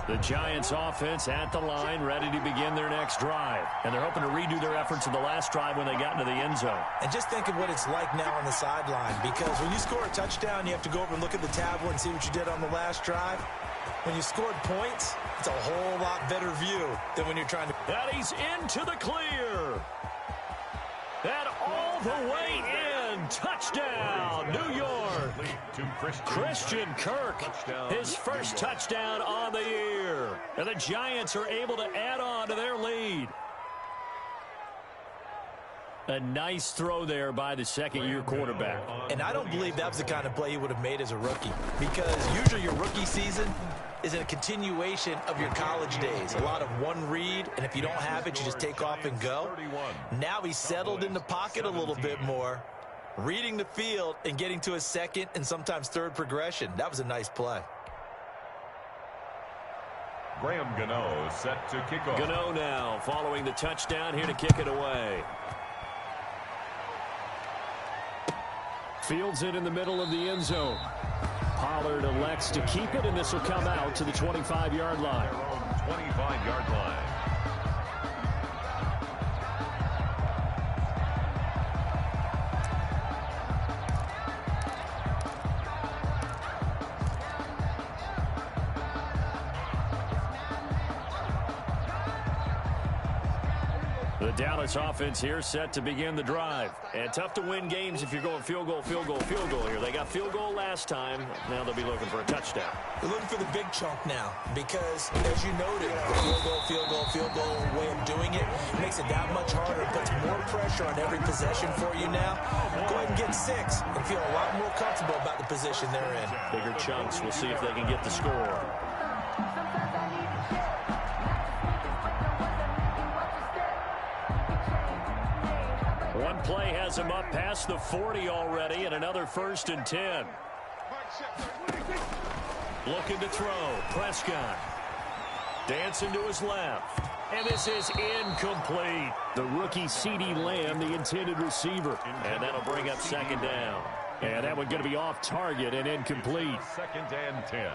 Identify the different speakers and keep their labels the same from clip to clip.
Speaker 1: The Giants offense at the line, ready to begin their next drive. And they're hoping to redo their efforts in the last drive when they got into the end zone.
Speaker 2: And just think of what it's like now on the sideline, because when you score a touchdown, you have to go over and look at the tablet and see what you did on the last drive. When you scored points, it's a whole lot better view than when you're trying to...
Speaker 1: And he's into the clear. And all the way in. Touchdown, New York. Christian Kirk, his first touchdown on the year. And the Giants are able to add on to their lead. A nice throw there by the second-year quarterback.
Speaker 2: And I don't believe that was the kind of play he would have made as a rookie, because usually your rookie season is a continuation of your college days. A lot of one read, and if you don't have it, you just take off and go. Now he's settled in the pocket a little bit more, reading the field and getting to his second and sometimes third progression. That was a nice play.
Speaker 3: Graham Gano set to kick off.
Speaker 1: Gano now following the touchdown, here to kick it away. Fields it in the middle of the end zone. Pollard elects to keep it, and this will come out to the 25-yard line.
Speaker 3: 25-yard line.
Speaker 1: The Dallas offense here set to begin the drive. And tough to win games if you're going field goal, field goal, field goal here. They got field goal last time. Now they'll be looking for a touchdown.
Speaker 2: They're looking for the big chunk now because, as you noted, the field goal way of doing it makes it that much harder. It puts more pressure on every possession for you now. Go ahead and get 6 and feel a lot more comfortable about the position they're in.
Speaker 1: Bigger chunks. We'll see if they can get the score. One play has him up past the 40 already, and another 1st and 10. Looking to throw. Prescott. Dancing to his left. And this is incomplete. The rookie CeeDee Lamb, the intended receiver. And that'll bring up 2nd down. And that one going to be off target and incomplete.
Speaker 3: 2nd and 10.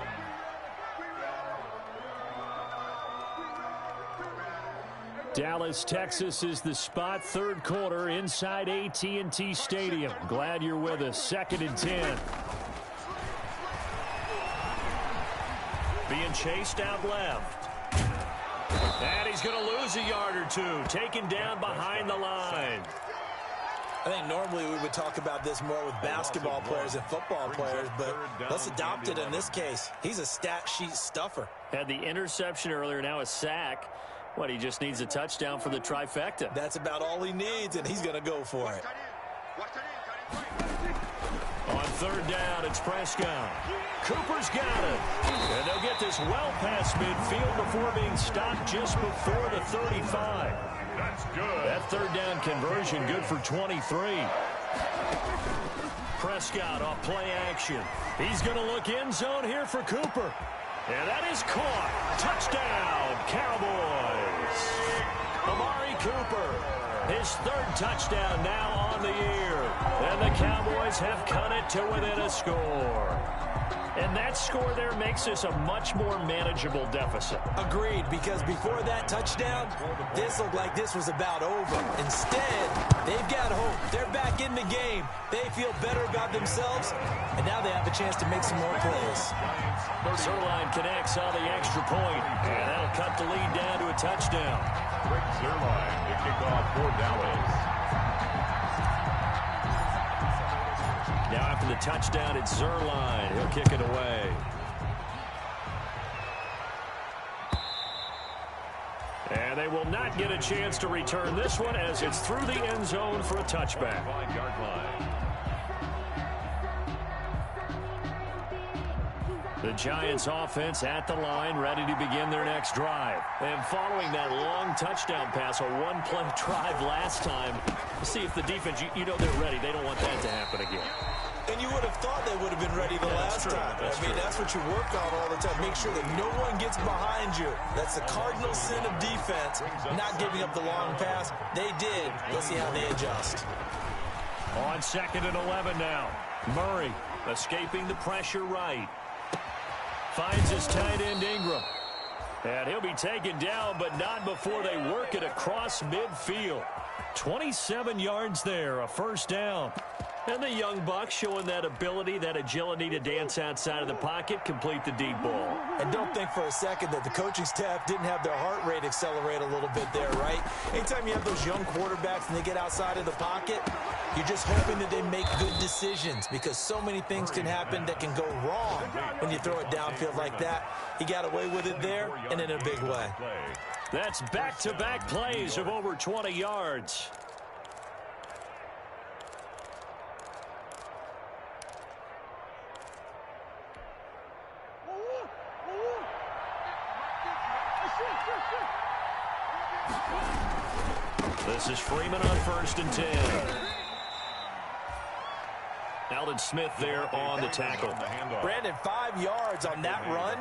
Speaker 1: Dallas, Texas is the spot. 3rd quarter inside AT&T Stadium. Glad you're with us. 2nd and 10. Being chased out left. And he's going to lose a yard or 2. Taken down behind the line.
Speaker 2: I think normally we would talk about this more with basketball players and football players, but let's adopt it in this case. He's a stat sheet stuffer.
Speaker 1: Had the interception earlier, now a sack. What, he just needs a touchdown for the trifecta.
Speaker 2: That's about all he needs, and he's going to go for it.
Speaker 1: On 3rd down, it's Prescott. Cooper's got it. And they'll get this well past midfield before being stopped just before the 35.
Speaker 3: That's good.
Speaker 1: That 3rd down conversion good for 23. Prescott off play action. He's going to look end zone here for Cooper. And that is caught. Touchdown, Cowboys. Amari Cooper, his 3rd touchdown now on the year. And the Cowboys have cut it to within a score. And that score there makes this a much more manageable deficit.
Speaker 2: Agreed, because before that touchdown, this looked like this was about over. Instead, they've got hope. They're back in the game. They feel better about themselves, and now they have a chance to make some more plays.
Speaker 1: Zerline connects on the extra point, and that'll cut the lead down to a touchdown.
Speaker 3: Rick Zerline to kick off for Dallas.
Speaker 1: Now after the touchdown, it's Zerline. He'll kick it away. And they will not get a chance to return this one as it's through the end zone for a touchback.
Speaker 3: 5-yard line.
Speaker 1: The Giants offense at the line, ready to begin their next drive. And following that long touchdown pass, a one-play drive last time, we'll see if the defense, you know they're ready. They don't want that to happen again.
Speaker 2: And you would have thought they would have been ready the last time. That's what you work on all the time. Make sure that no one gets behind you. That's the cardinal sin of defense, not giving up the long pass. They did. Let's see how they adjust.
Speaker 1: On 2nd and 11 now. Murray escaping the pressure right. Finds his tight end Ingram. And he'll be taken down, but not before they work it across midfield. 27 yards there, a first down. And the young buck showing that ability, that agility to dance outside of the pocket, complete the deep ball.
Speaker 2: And don't think for a second that the coaching staff didn't have their heart rate accelerate a little bit there, right? Anytime you have those young quarterbacks and they get outside of the pocket, you're just hoping that they make good decisions because so many things can happen that can go wrong when you throw it downfield like that. He got away with it there and in a big way.
Speaker 1: That's back-to-back plays of over 20 yards. This is Freeman on 1st and 10. Alden Smith there on the tackle.
Speaker 2: Brandon, 5 yards on that run.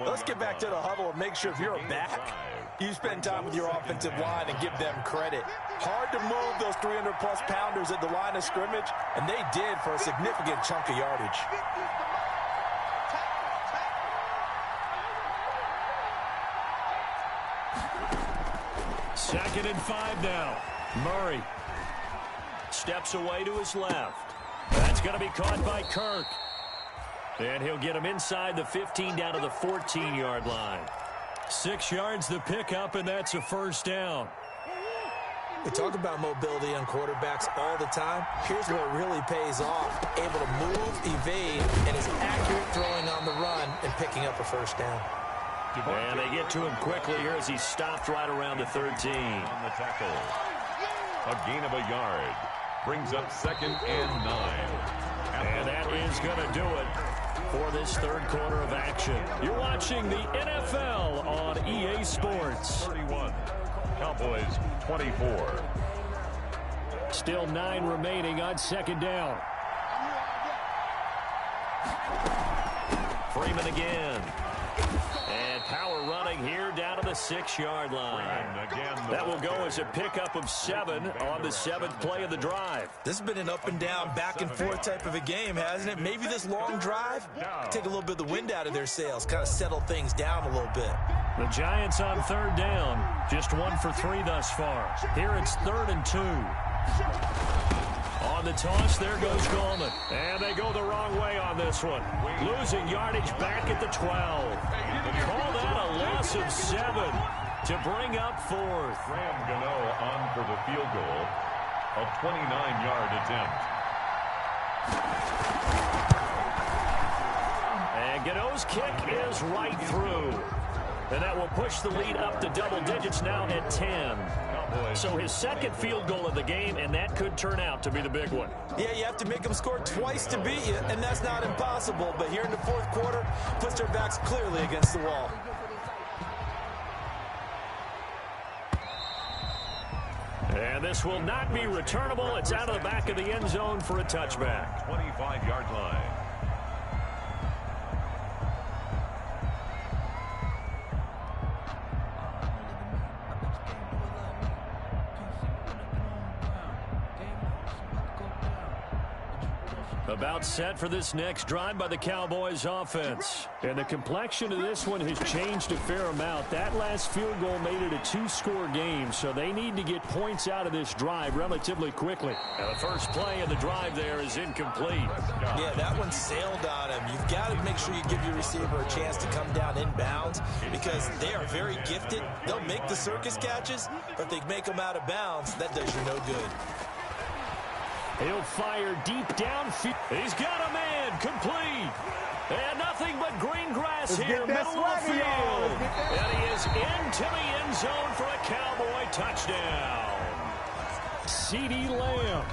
Speaker 2: Let's get back to the huddle and make sure if you're a back, you spend time with your offensive line and give them credit. Hard to move those 300-plus pounders at the line of scrimmage, and they did for a significant chunk of yardage.
Speaker 1: Second and 5 now. Murray steps away to his left. That's going to be caught by Kirk. And he'll get him inside the 15 down to the 14-yard line. 6 yards the pickup, and that's a first down.
Speaker 2: We talk about mobility on quarterbacks all the time. Here's where it really pays off. Able to move, evade, and is accurate throwing on the run and picking up a first down.
Speaker 1: And they get to him quickly here as he stopped right around the 13.
Speaker 3: On the tackle. A gain of a yard. Brings up 2nd and 9.
Speaker 1: And that is going to do it for this third quarter of action. You're watching the NFL on EA Sports.
Speaker 3: 31. Cowboys 24.
Speaker 1: Still 9 remaining on 2nd down. Freeman again. And power running here down to the 6-yard line. That will go as a pickup of 7 on the 7th play of the drive.
Speaker 2: This has been an up and down, back and forth type of a game, hasn't it? Maybe this long drive, take a little bit of the wind out of their sails, kind of settle things down a little bit.
Speaker 1: The Giants on 3rd down, just 1 for 3 thus far. Here it's 3rd and 2. On the toss, there goes Gallman. And they go the wrong way on this one. Losing yardage back at the 12. Call that a loss of 7 to bring up 4th.
Speaker 3: Graham Gano on for the field goal. A 29-yard attempt.
Speaker 1: And Gano's kick is right through. And that will push the lead up to double digits now at 10. So his 2nd field goal of the game, and that could turn out to be the big one.
Speaker 2: Yeah, you have to make them score twice to beat you, and that's not impossible. But here in the 4th quarter, puts their backs clearly against the wall.
Speaker 1: And this will not be returnable. It's out of the back of the end zone for a touchback.
Speaker 3: 25-yard line.
Speaker 1: About set for this next drive by the Cowboys offense. And the complexion of this one has changed a fair amount. That last field goal made it a 2-score game, so they need to get points out of this drive relatively quickly. And the first play of the drive there is incomplete.
Speaker 2: Yeah, that one sailed on him. You've got to make sure you give your receiver a chance to come down inbounds because they are very gifted. They'll make the circus catches, but if they make them out of bounds, that does you no good.
Speaker 1: He'll fire deep downfield. He's got a man complete. And nothing but green grass here, middle of the field. And he is into the end zone for a Cowboy touchdown. CeeDee Lamb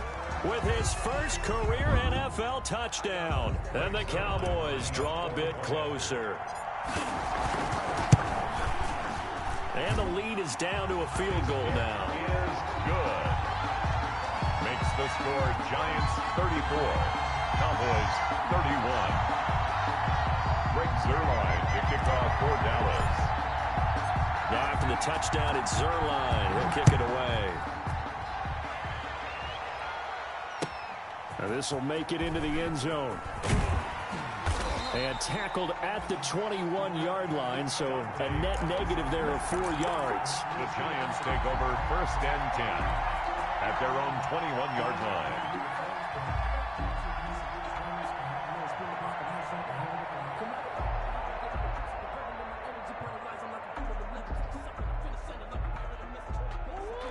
Speaker 1: with his first career NFL touchdown. And the Cowboys draw a bit closer. And the lead is down to a field goal now.
Speaker 3: Is good. Makes the score Giants 34, Cowboys 31. Greg Zuerlein to kick off for Dallas.
Speaker 1: Now after the touchdown, it's Zuerlein. He'll kick it away. Now this will make it into the end zone. And tackled at the 21-yard line, so a net negative there of 4 yards.
Speaker 3: The Giants take over 1st and 10 at their own 21-yard line.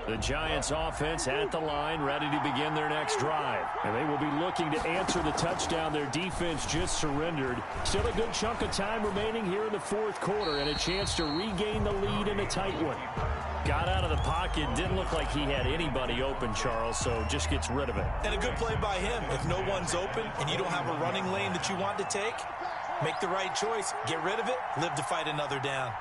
Speaker 1: The Giants offense at the line, ready to begin their next drive. And they will be looking to answer the touchdown their defense just surrendered. Still a good chunk of time remaining here in the 4th quarter and a chance to regain the lead in a tight one. Got out of the pocket, didn't look like he had anybody open, Charles, so just gets rid of it.
Speaker 2: And a good play by him. If no one's open and you don't have a running lane that you want to take, make the right choice. Get rid of it, live to fight another down.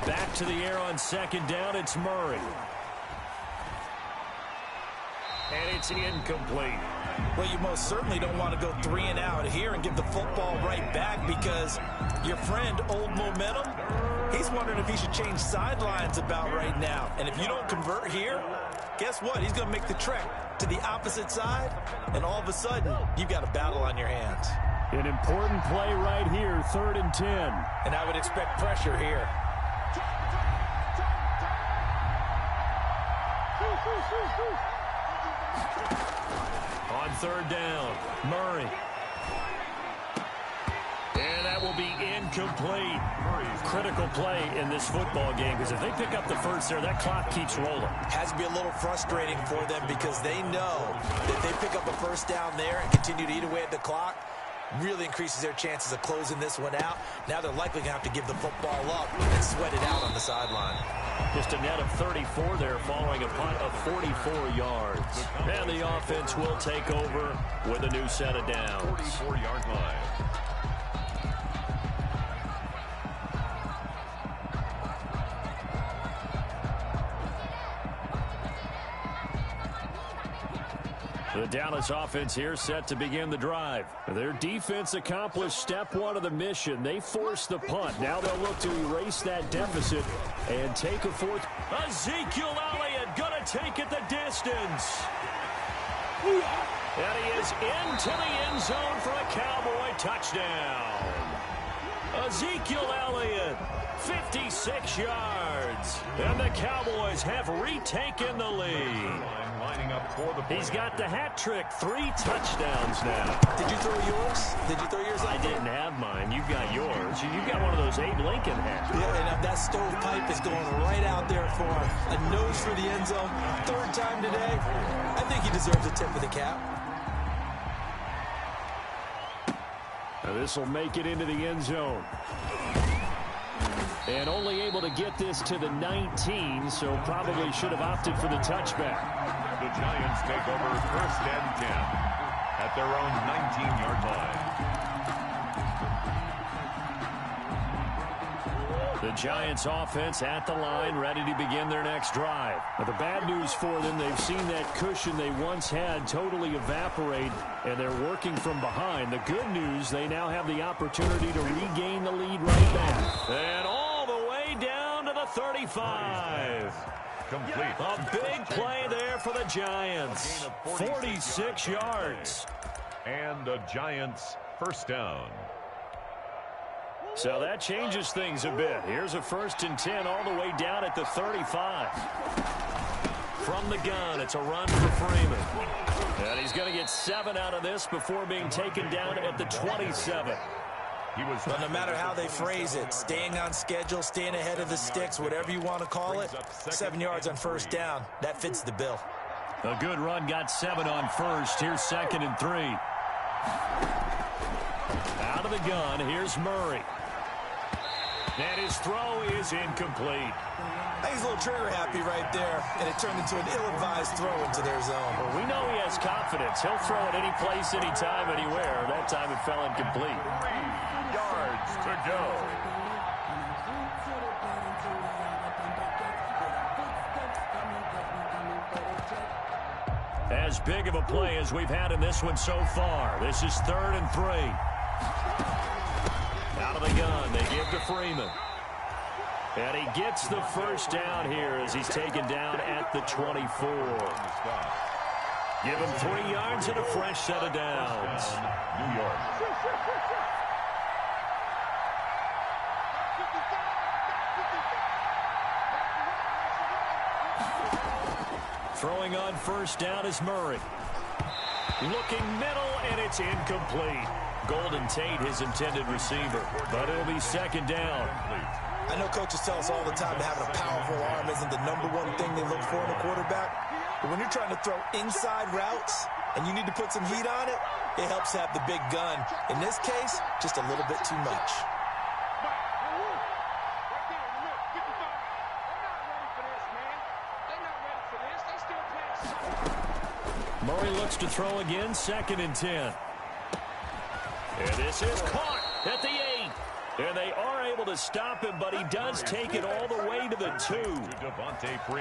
Speaker 1: Back to the air on 2nd down, it's Murray. And it's incomplete.
Speaker 2: Well, you most certainly don't want to go 3 and out here and give the football right back because your friend, Old Momentum, he's wondering if he should change sidelines about right now. And if you don't convert here, guess what? He's going to make the trek to the opposite side, and all of a sudden, you've got a battle on your hands.
Speaker 1: An important play right here, 3rd and 10.
Speaker 2: And I would expect pressure here.
Speaker 1: On 3rd down, Murray. And that will be incomplete. Critical play in this football game because if they pick up the first there, that clock keeps rolling.
Speaker 2: Has to be a little frustrating for them because they know that they pick up a first down there and continue to eat away at the clock. Really increases their chances of closing this one out. Now they're likely going to have to give the football up and sweat it out on the sideline.
Speaker 1: Just a net of 34 there following a punt of 44 yards. And the offense will take over with a new set of downs.
Speaker 3: 44-yard line.
Speaker 1: The Dallas offense here set to begin the drive. Their defense accomplished step 1 of the mission. They forced the punt. Now they'll look to erase that deficit and take a 4th. Ezekiel Elliott going to take it the distance. And he is into the end zone for a Cowboy touchdown. Ezekiel Elliott, 56 yards. And the Cowboys have retaken the lead. He's got the hat trick, 3 touchdowns now.
Speaker 2: Did you throw yours? Did you throw yours?
Speaker 1: I didn't have mine. You've got yours. You've got one of those Abe Lincoln hats.
Speaker 2: Yeah, and that stovepipe is going right out there for a nose for the end zone. 3rd time today. I think he deserves a tip of the cap.
Speaker 1: Now this will make it into the end zone. And only able to get this to the 19, so probably should have opted for the touchback.
Speaker 3: The Giants take over 1st and 10 at their own 19-yard line.
Speaker 1: The Giants offense at the line, ready to begin their next drive. Now the bad news for them, they've seen that cushion they once had totally evaporate, and they're working from behind. The good news, they now have the opportunity to regain the lead right back. And all the way down to the 35.
Speaker 3: Complete.
Speaker 1: A big play there for the Giants. 46 yards.
Speaker 3: And the Giants' 1st down.
Speaker 1: So that changes things a bit. Here's a 1st and 10 all the way down at the 35. From the gun, it's a run for Freeman. And he's going to get 7 out of this before being taken down at the 27.
Speaker 2: But no matter how they phrase it, staying on schedule, staying ahead of the sticks, whatever you want to call it, 7 yards on 1st down, that fits the bill.
Speaker 1: A good run, got 7 on 1st. Here's 2nd and 3. Out of the gun, here's Murray. And his throw is incomplete.
Speaker 2: I think he's a little trigger happy right there, and it turned into an ill-advised throw into their zone.
Speaker 1: Well, we know he has confidence. He'll throw it any place, anytime, anywhere. That time it fell incomplete.
Speaker 3: 3 yards to go.
Speaker 1: As big of a play as we've had in this one so far. This is 3rd and 3. Out of the gun, they give to Freeman. And he gets the 1st down here as he's taken down at the 24. Give him 3 yards and a fresh set of downs.
Speaker 3: New York.
Speaker 1: Throwing on first down is Murray. Looking middle, and it's incomplete. Golden Tate, his intended receiver, but it'll be second down.
Speaker 2: I know coaches tell us all the time that having a powerful arm isn't the #1 thing they look for in a quarterback. But when you're trying to throw inside routes and you need to put some heat on it, it helps have the big gun. In this case, just a little bit too much.
Speaker 1: Murray looks to throw again, 2nd and 10. And this is caught at the 8. And they are able to stop him, but he does take it all the way to the 2.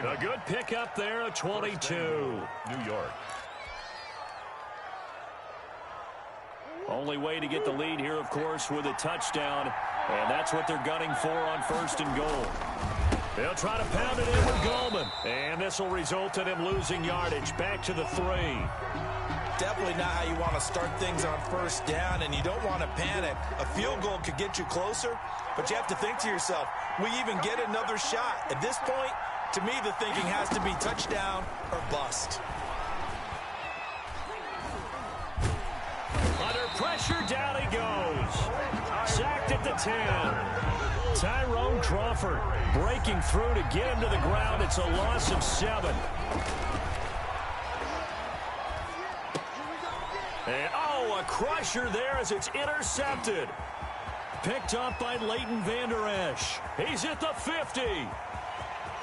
Speaker 1: A good pickup there, a 22.
Speaker 3: New York.
Speaker 1: Only way to get the lead here, of course, with a touchdown. And that's what they're gunning for on 1st and goal. They'll try to pound it in with Gallman. And this will result in him losing yardage. Back to the 3.
Speaker 2: Definitely not how you want to start things on 1st down, and you don't want to panic. A field goal could get you closer, but you have to think to yourself, we even get another shot. At this point, to me, the thinking has to be touchdown or bust.
Speaker 1: Under pressure, down he goes. Sacked at the 10. Tyrone Crawford breaking through to get him to the ground. It's a loss of 7. And, a crusher there as it's intercepted. Picked up by Leighton Vander Esch. He's at the 50.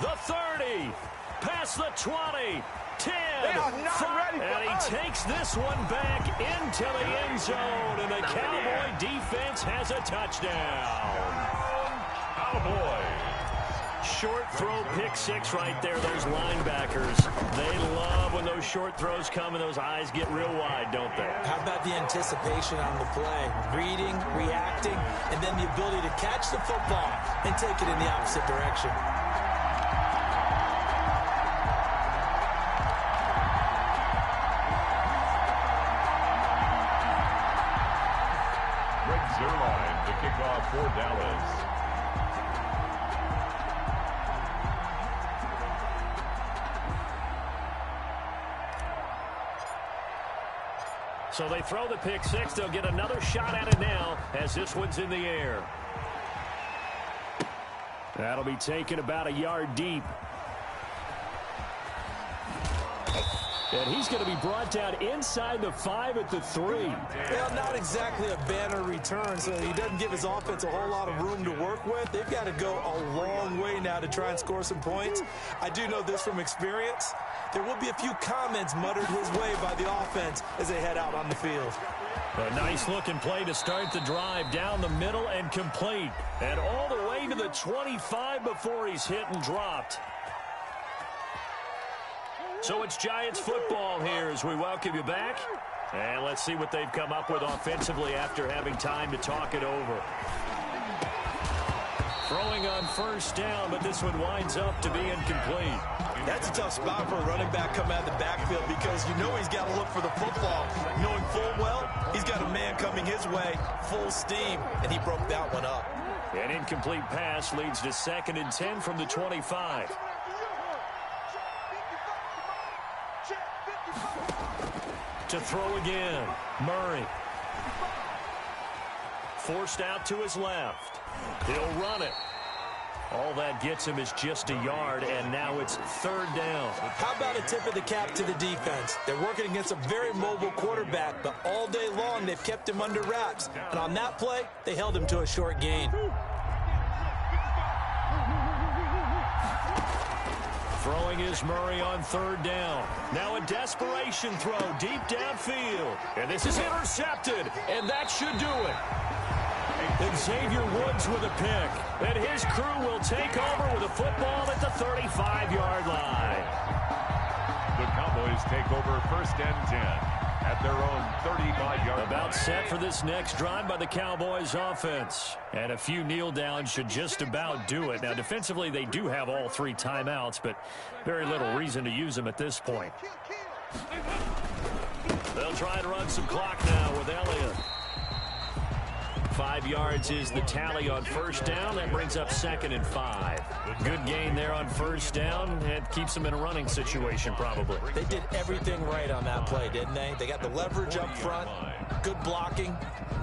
Speaker 1: The 30. Past the 20. 10. And he takes this one back into the end zone. And the Cowboy defense has a touchdown.
Speaker 3: Cowboy.
Speaker 1: Short throw, pick 6 right there, those linebackers. They love when those short throws come and those eyes get real wide, don't they?
Speaker 2: How about the anticipation on the play? Reading, reacting, and then the ability to catch the football and take it in the opposite direction.
Speaker 3: Greg Zuerlein, the kickoff for Dallas.
Speaker 1: So they throw the pick 6. They'll get another shot at it now as this one's in the air. That'll be taken about a yard deep. And he's going to be brought down inside the 5 at the 3.
Speaker 2: Well, not exactly a banner return, so he doesn't give his offense a whole lot of room to work with. They've got to go a long way now to try and score some points. I do know this from experience. There will be a few comments muttered his way by the offense as they head out on the field.
Speaker 1: A nice-looking play to start the drive down the middle and complete. And all the way to the 25 before he's hit and dropped. So it's Giants football here as we welcome you back. And let's see what they've come up with offensively after having time to talk it over. Throwing on first down, but this one winds up to be incomplete.
Speaker 2: That's a tough spot for a running back coming out of the backfield because you know he's got to look for the football. Knowing full well, he's got a man coming his way, full steam, and he broke that one up.
Speaker 1: An incomplete pass leads to 2nd and 10 from the 25. To throw again, Murray. Forced out to his left. He'll run it. All that gets him is just a yard, and now it's 3rd down.
Speaker 2: How about a tip of the cap to the defense? They're working against a very mobile quarterback, but all day long they've kept him under wraps. And on that play, they held him to a short gain.
Speaker 1: Throwing is Murray on 3rd down. Now a desperation throw deep downfield. And this is intercepted, and that should do it. Xavier Woods with a pick. And his crew will take over with a football at the 35-yard line.
Speaker 3: The Cowboys take over 1st and 10 at their own 35-yard line.
Speaker 1: About set for this next drive by the Cowboys offense. And a few kneel downs should just about do it. Now, defensively, they do have all 3 timeouts, but very little reason to use them at this point. They'll try and run some clock now with Elliott. 5 yards is the tally on first down. That brings up 2nd and 5. Good gain there on first down. It keeps them in a running situation probably.
Speaker 2: They did everything right on that play, didn't they? They got the leverage up front, good blocking,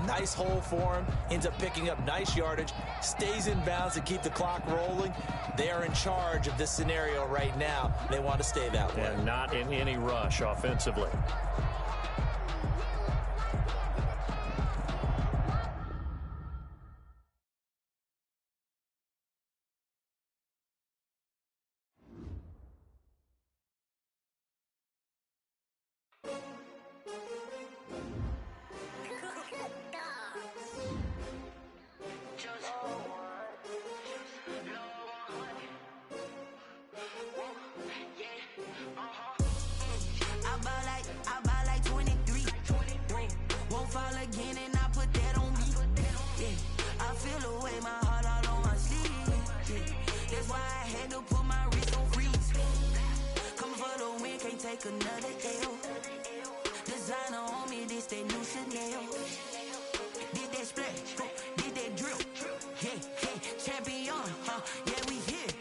Speaker 2: nice hole for him, ends up picking up nice yardage, stays in bounds to keep the clock rolling. They are in charge of this scenario right now. They want to stay that way.
Speaker 1: And not in any rush offensively.
Speaker 4: I buy like 23. Won't fall again and I put that on me. Yeah, I feel the way, my heart all on my sleeve. Yeah, that's why I had to put my wrist on freeze. Coming for the win, can't take another L. Designer on me, this that new Chanel. Did that splash, did that drill. Yeah, champion, yeah, we here.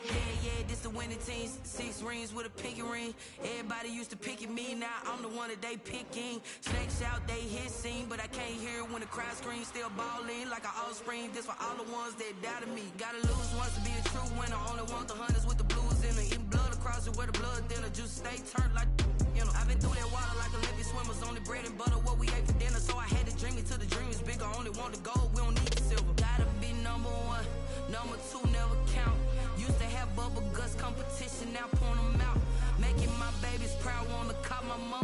Speaker 4: Yeah, this the winning team. 6 rings with a pinky ring. Everybody used to pick at me, now I'm the one that they picking. Snakes out, they hit scene, but I can't hear it when the crowd screams. Still balling like an offspring. This for all the ones that doubted me. Gotta lose once to be a true winner. Only want the hunters with the blues in it. Eating blood across it where the blood thinner. Juice stay turned like, you know. I've been through that water like Olympic swimmers. Only bread and butter, what we ate for dinner. So I had to dream it till the dream is bigger. Only want the gold, we don't need the silver. Gotta be number 1, number 2 never count. Used to have bubble guts competition, now point them out. Making my babies proud, wanna cop my mom.